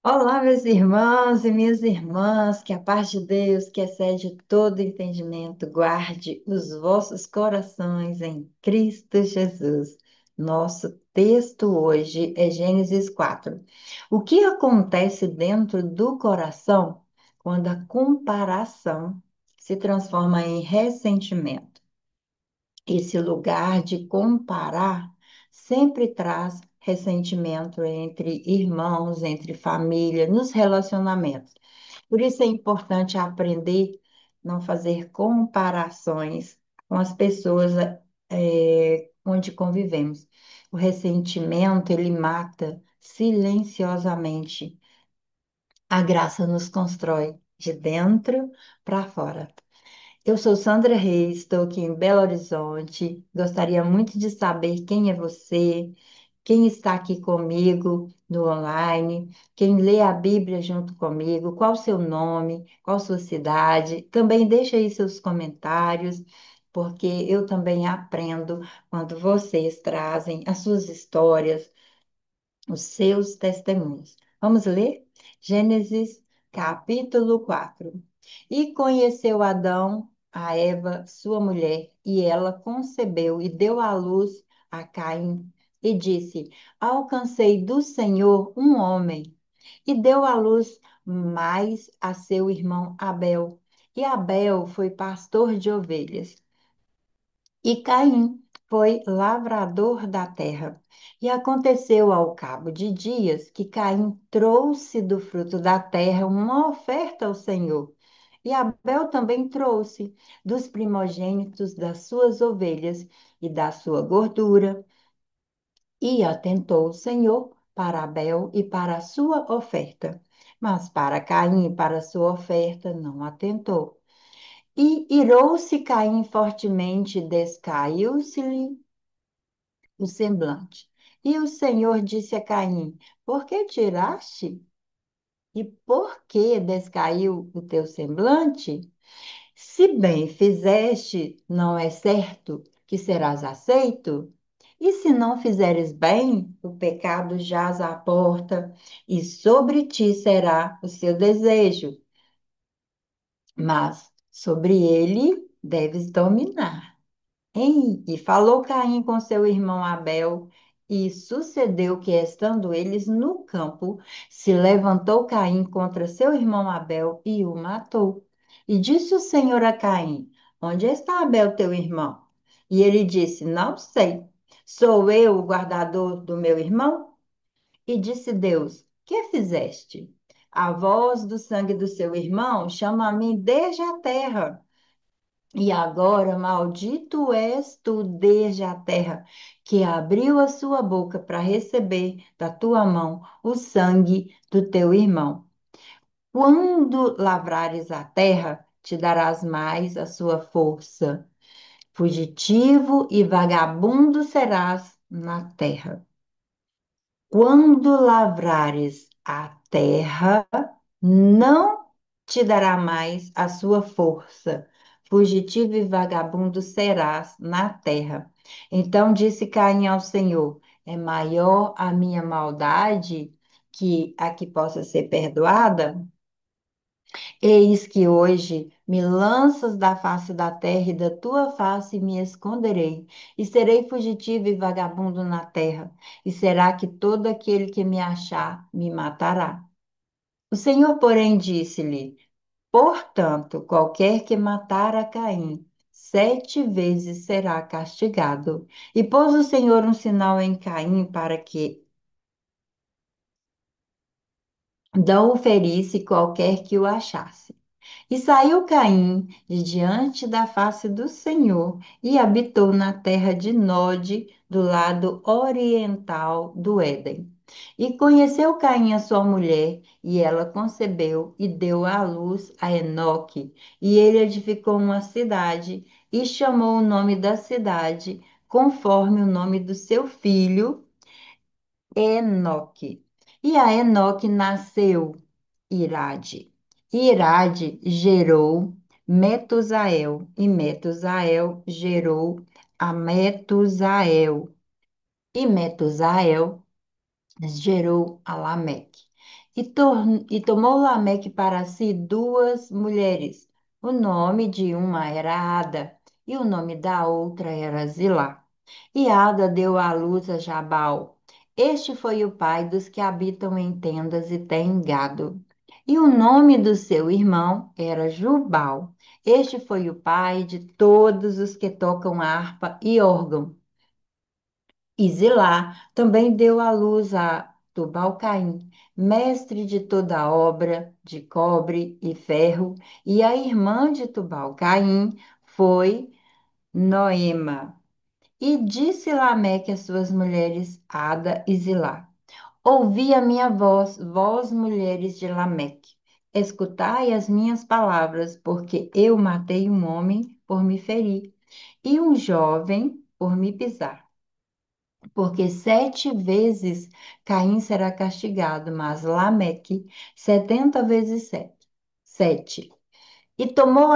Olá, meus irmãos e minhas irmãs, que a paz de Deus, que excede todo entendimento, guarde os vossos corações em Cristo Jesus. Nosso texto hoje é Gênesis 4. O que acontece dentro do coração quando a comparação se transforma em ressentimento? Esse lugar de comparar sempre traz ressentimento entre irmãos, entre família, nos relacionamentos. Por isso é importante aprender a não fazer comparações com as pessoas onde convivemos. O ressentimento, ele mata silenciosamente. A graça nos constrói de dentro para fora. Eu sou Sandra Reis, estou aqui em Belo Horizonte. Gostaria muito de saber quem é você, quem está aqui comigo no online, quem lê a Bíblia junto comigo, qual o seu nome, qual sua cidade. Também deixa aí seus comentários, porque eu também aprendo quando vocês trazem as suas histórias, os seus testemunhos. Vamos ler? Gênesis, capítulo 4. E conheceu Adão a Eva, sua mulher, e ela concebeu e deu à luz a Caim, e disse: Alcancei do Senhor um homem. E deu à luz mais a seu irmão Abel. E Abel foi pastor de ovelhas. E Caim foi lavrador da terra. E aconteceu ao cabo de dias que Caim trouxe do fruto da terra uma oferta ao Senhor. E Abel também trouxe dos primogênitos das suas ovelhas e da sua gordura. E atentou o Senhor para Abel e para a sua oferta. Mas para Caim e para a sua oferta não atentou. E irou-se Caim fortemente, descaiu-se-lhe o semblante. E o Senhor disse a Caim: Por que tiraste? E por que descaiu o teu semblante? Se bem fizeste, não é certo que serás aceito? E se não fizeres bem, o pecado jaz à porta, e sobre ti será o seu desejo, mas sobre ele deves dominar. E falou Caim com seu irmão Abel, e sucedeu que, estando eles no campo, se levantou Caim contra seu irmão Abel e o matou. E disse o Senhor a Caim: Onde está Abel, teu irmão? E ele disse: Não sei. Sou eu o guardador do meu irmão? E disse Deus: Que fizeste? A voz do sangue do seu irmão chama a mim desde a terra. E agora, maldito és tu desde a terra, que abriu a sua boca para receber da tua mão o sangue do teu irmão. Quando lavrares a terra, te darás mais a sua força. Fugitivo e vagabundo serás na terra. Quando lavrares a terra, não te dará mais a sua força. Fugitivo e vagabundo serás na terra. Então disse Caim ao Senhor: É maior a minha maldade que a que possa ser perdoada? Eis que hoje me lanças da face da terra e da tua face me esconderei, e serei fugitivo e vagabundo na terra, e será que todo aquele que me achar me matará. O Senhor, porém, disse-lhe: Portanto, qualquer que matar a Caim, 7 vezes será castigado. E pôs o Senhor um sinal em Caim para que não o ferisse qualquer que o achasse. E saiu Caim de diante da face do Senhor e habitou na terra de Nod, do lado oriental do Éden. E conheceu Caim a sua mulher, e ela concebeu e deu à luz a Enoque. E ele edificou uma cidade e chamou o nome da cidade conforme o nome do seu filho, Enoque. E a Enoque nasceu Irade. Irade gerou Metusael, e Metusael gerou a Metusael, e Metusael gerou a Lameque. E tomou Lameque para si duas mulheres. O nome de uma era Ada, e o nome da outra era Zilá. E Ada deu à luz a Jabal. Este foi o pai dos que habitam em tendas e têm gado. E o nome do seu irmão era Jubal. Este foi o pai de todos os que tocam harpa e órgão. E Zilá também deu à luz a Tubal-Caim, mestre de toda obra de cobre e ferro, e a irmã de Tubal-Caim foi Noema. E disse Lameque às suas mulheres, Ada e Zilá: Ouvi a minha voz, vós mulheres de Lameque. Escutai as minhas palavras, porque eu matei um homem por me ferir, e um jovem por me pisar. Porque 7 vezes Caim será castigado, mas Lameque 70 vezes 7. 7. E tomou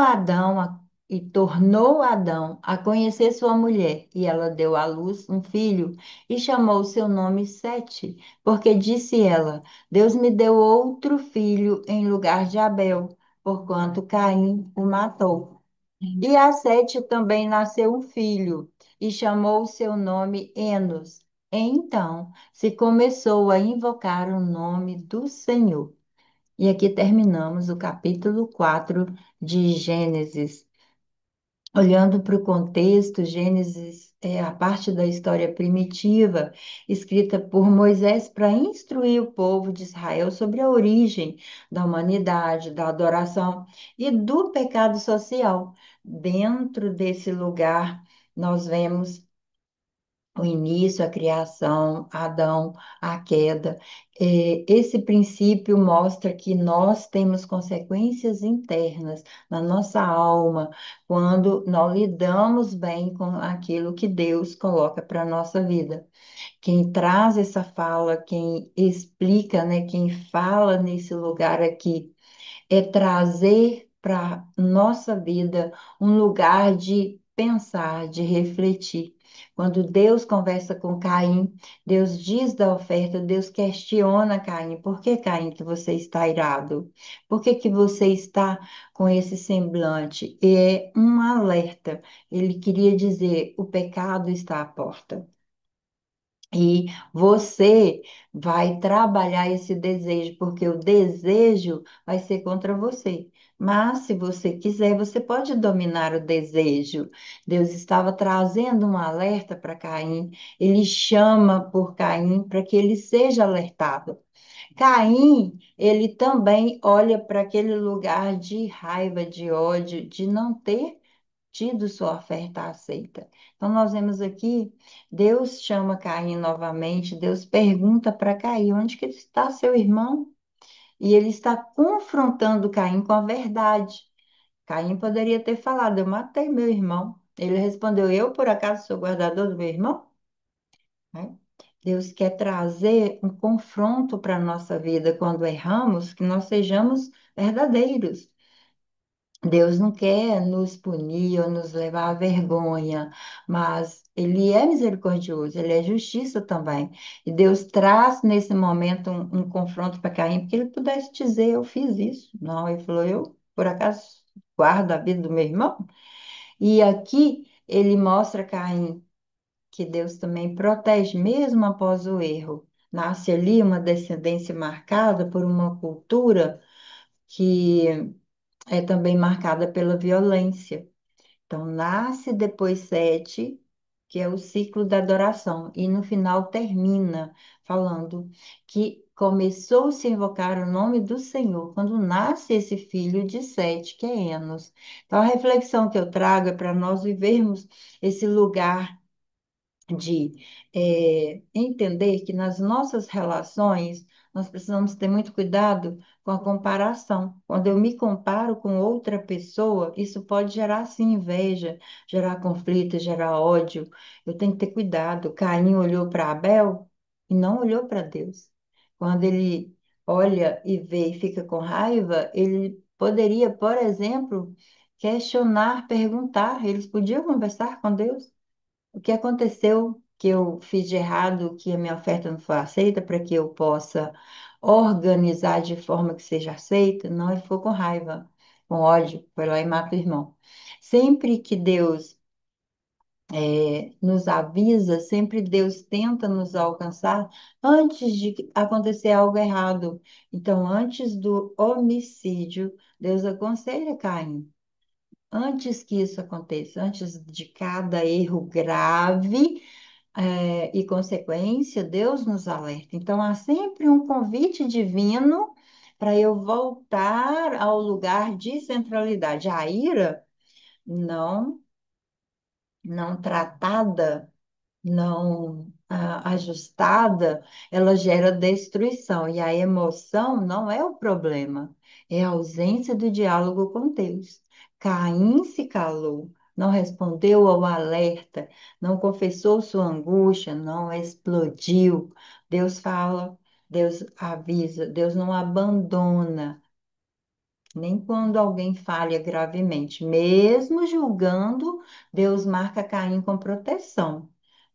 e tornou Adão a conhecer sua mulher, e ela deu à luz um filho, e chamou seu nome Sete, porque disse ela: Deus me deu outro filho em lugar de Abel, porquanto Caim o matou. E a Sete também nasceu um filho, e chamou o seu nome Enos. Então se começou a invocar o nome do Senhor. E aqui terminamos o capítulo 4 de Gênesis. Olhando para o contexto, Gênesis é a parte da história primitiva, escrita por Moisés para instruir o povo de Israel sobre a origem da humanidade, da adoração e do pecado social. Dentro desse lugar, nós vemos o início, a criação, Adão, a queda. Esse princípio mostra que nós temos consequências internas na nossa alma quando nós lidamos bem com aquilo que Deus coloca para a nossa vida. Quem traz essa fala, quem explica, né, quem fala nesse lugar aqui é trazer para nossa vida um lugar de pensar, de refletir. Quando Deus conversa com Caim, Deus diz da oferta, Deus questiona Caim, por que Caim que você está irado? Por que que você está com esse semblante? E é um alerta. Ele queria dizer, o pecado está à porta. E você vai trabalhar esse desejo, porque o desejo vai ser contra você. Mas, se você quiser, você pode dominar o desejo. Deus estava trazendo um alerta para Caim, ele chama por Caim para que ele seja alertado. Caim, ele também olha para aquele lugar de raiva, de ódio, de não ter tido sua oferta aceita. Então, nós vemos aqui, Deus chama Caim novamente, Deus pergunta para Caim, onde que está seu irmão? E ele está confrontando Caim com a verdade. Caim poderia ter falado, eu matei meu irmão. Ele respondeu, eu por acaso sou guardador do meu irmão? Né? Deus quer trazer um confronto para a nossa vida quando erramos, que nós sejamos verdadeiros. Deus não quer nos punir ou nos levar à vergonha, mas Ele é misericordioso, Ele é justiça também. E Deus traz nesse momento um confronto para Caim, porque ele pudesse dizer: Eu fiz isso. Não, ele falou: Eu, por acaso, guardo a vida do meu irmão? E aqui ele mostra a Caim que Deus também protege, mesmo após o erro. Nasce ali uma descendência marcada por uma cultura que é também marcada pela violência. Então, nasce depois Sete, que é o ciclo da adoração, e no final termina falando que começou-se a invocar o nome do Senhor quando nasce esse filho de Sete, que é Enos. Então, a reflexão que eu trago é para nós vivermos esse lugar de entender que nas nossas relações nós precisamos ter muito cuidado com a comparação. Quando eu me comparo com outra pessoa, isso pode gerar sim inveja, gerar conflito, gerar ódio. Eu tenho que ter cuidado. Caim olhou para Abel e não olhou para Deus. Quando ele olha e vê e fica com raiva, ele poderia, por exemplo, questionar, perguntar. Eles podiam conversar com Deus. O que aconteceu? que eu fiz de errado, que a minha oferta não foi aceita, para que eu possa organizar de forma que seja aceita. Não, ele ficou com raiva, com ódio, foi lá e mata o irmão. Sempre que Deus nos avisa, sempre Deus tenta nos alcançar antes de acontecer algo errado. Então, antes do homicídio, Deus aconselha Caim. Antes que isso aconteça, antes de cada erro grave, e consequência, Deus nos alerta. Então, há sempre um convite divino para eu voltar ao lugar de centralidade. A ira não, não tratada, não ajustada, ela gera destruição. E a emoção não é o problema, é a ausência do diálogo com Deus. Caim se calou, não respondeu ao alerta, não confessou sua angústia, não explodiu. Deus fala, Deus avisa, Deus não abandona nem quando alguém falha gravemente. Mesmo julgando, Deus marca Caim com proteção.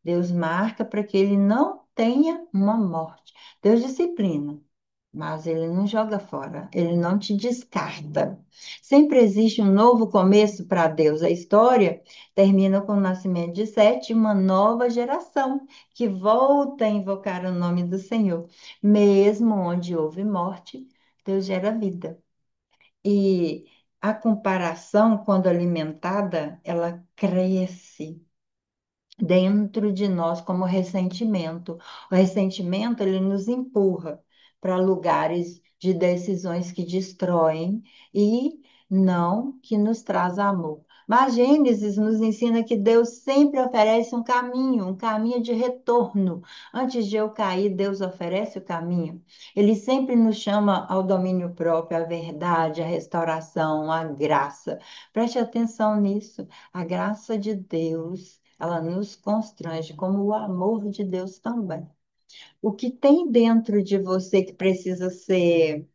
Deus marca para que ele não tenha uma morte. Deus disciplina, mas ele não joga fora, ele não te descarta. Sempre existe um novo começo para Deus. A história termina com o nascimento de Sete, uma nova geração que volta a invocar o nome do Senhor. Mesmo onde houve morte, Deus gera vida. E a comparação, quando alimentada, ela cresce dentro de nós como ressentimento. O ressentimento, ele nos empurra para lugares de decisões que destroem e não que nos traz amor. Mas Gênesis nos ensina que Deus sempre oferece um caminho de retorno. Antes de eu cair, Deus oferece o caminho. Ele sempre nos chama ao domínio próprio, à verdade, à restauração, à graça. Preste atenção nisso. A graça de Deus, ela nos constrange, como o amor de Deus também. O que tem dentro de você que precisa ser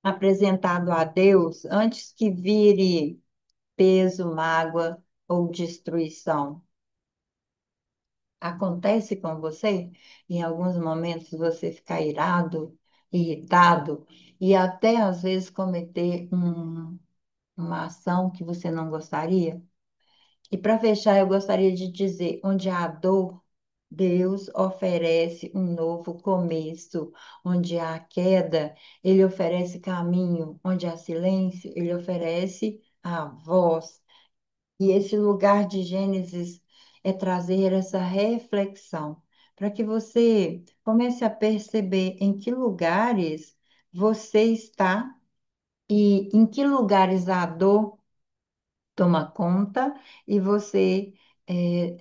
apresentado a Deus antes que vire peso, mágoa ou destruição? Acontece com você? Em alguns momentos você ficar irado, irritado e até às vezes cometer uma ação que você não gostaria? E para fechar, eu gostaria de dizer: onde há dor, Deus oferece um novo começo. Onde há queda, Ele oferece caminho. Onde há silêncio, Ele oferece a voz. E esse lugar de Gênesis é trazer essa reflexão, para que você comece a perceber em que lugares você está e em que lugares há dor toma conta e você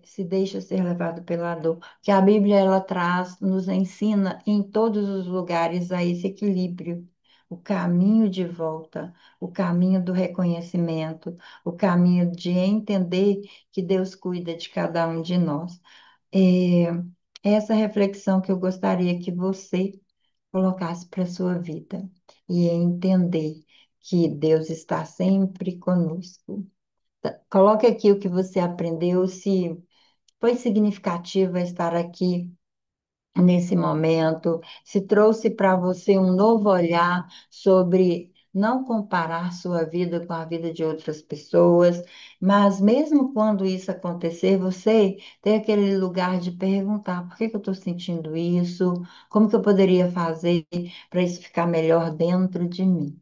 se deixa ser levado pela dor. Que a Bíblia ela traz, nos ensina em todos os lugares a esse equilíbrio, o caminho de volta, o caminho do reconhecimento, o caminho de entender que Deus cuida de cada um de nós. É essa reflexão que eu gostaria que você colocasse para a sua vida e entender que Deus está sempre conosco. Coloque aqui o que você aprendeu, se foi significativa estar aqui nesse momento, se trouxe para você um novo olhar sobre não comparar sua vida com a vida de outras pessoas, mas mesmo quando isso acontecer, você tem aquele lugar de perguntar: por que que eu estou sentindo isso? Como que eu poderia fazer para isso ficar melhor dentro de mim?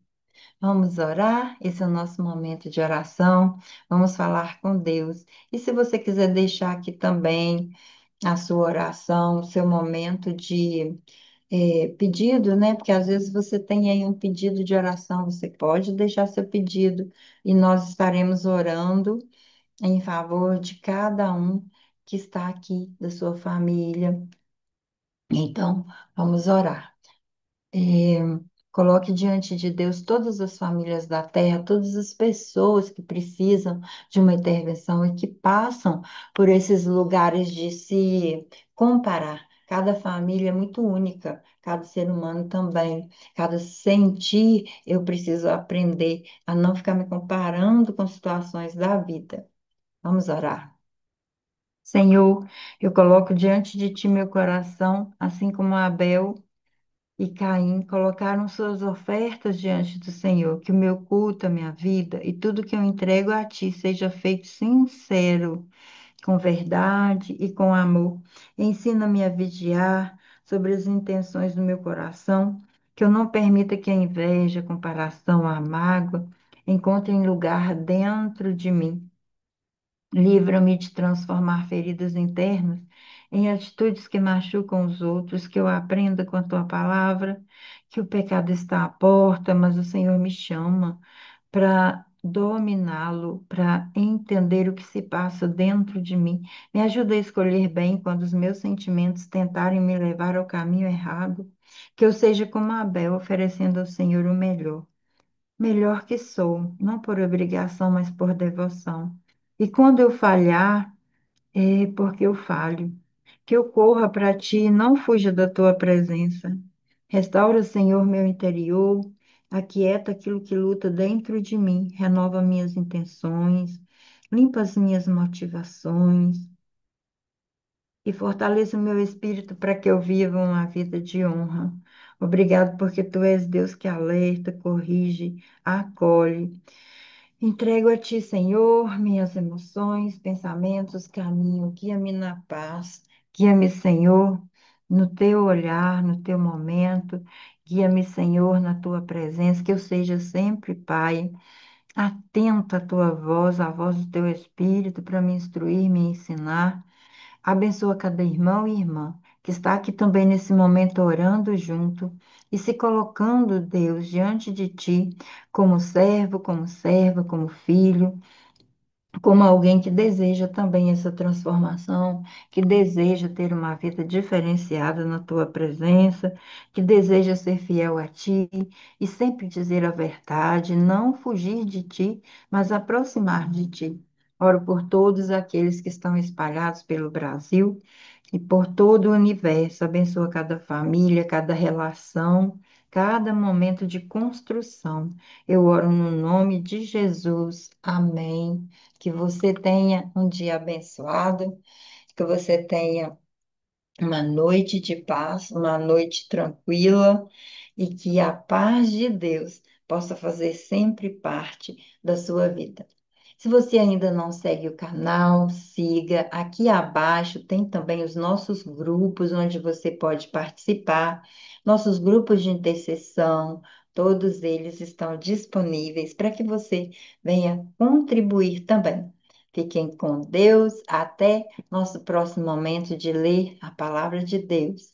Vamos orar? Esse é o nosso momento de oração. Vamos falar com Deus. E se você quiser deixar aqui também a sua oração, o seu momento de pedido, né? Porque às vezes você tem aí um pedido de oração, você pode deixar seu pedido e nós estaremos orando em favor de cada um que está aqui, da sua família. Então, vamos orar. É, coloque diante de Deus todas as famílias da terra, todas as pessoas que precisam de uma intervenção e que passam por esses lugares de se comparar. Cada família é muito única, cada ser humano também. Cada sentir, eu preciso aprender a não ficar me comparando com situações da vida. Vamos orar. Senhor, eu coloco diante de ti meu coração, assim como Abel e Caim colocaram suas ofertas diante do Senhor, que o meu culto, a minha vida e tudo que eu entrego a ti seja feito sincero, com verdade e com amor. Ensina-me a vigiar sobre as intenções do meu coração, que eu não permita que a inveja, a comparação, a mágoa encontrem lugar dentro de mim. Livra-me de transformar feridas internas em atitudes que machucam os outros, que eu aprenda com a tua palavra, que o pecado está à porta, mas o Senhor me chama para dominá-lo, para entender o que se passa dentro de mim. Me ajuda a escolher bem quando os meus sentimentos tentarem me levar ao caminho errado, que eu seja como Abel, oferecendo ao Senhor o melhor. Melhor que sou, não por obrigação, mas por devoção. E quando eu falhar, é porque eu falho. Que eu corra para ti e não fuja da tua presença. Restaura, Senhor, meu interior, aquieta aquilo que luta dentro de mim, renova minhas intenções, limpa as minhas motivações e fortaleça o meu espírito para que eu viva uma vida de honra. Obrigado porque tu és Deus que alerta, corrige, acolhe. Entrego a ti, Senhor, minhas emoções, pensamentos, caminho. Guia-me na paz. Guia-me, Senhor, no teu olhar, no teu momento. Guia-me, Senhor, na tua presença. Que eu seja sempre, Pai, atento à tua voz, à voz do teu Espírito, para me instruir, me ensinar. Abençoa cada irmão e irmã que está aqui também nesse momento orando junto e se colocando, Deus, diante de ti, como servo, como serva, como filho, como alguém que deseja também essa transformação, que deseja ter uma vida diferenciada na tua presença, que deseja ser fiel a ti e sempre dizer a verdade, não fugir de ti, mas aproximar de ti. Oro por todos aqueles que estão espalhados pelo Brasil e por todo o universo. Abençoa cada família, cada relação, cada momento de construção. Eu oro no nome de Jesus. Amém. Que você tenha um dia abençoado, que você tenha uma noite de paz, uma noite tranquila e que a paz de Deus possa fazer sempre parte da sua vida. Se você ainda não segue o canal, siga. Aqui abaixo tem também os nossos grupos onde você pode participar, nossos grupos de intercessão, todos eles estão disponíveis para que você venha contribuir também. Fiquem com Deus. Até nosso próximo momento de ler a palavra de Deus.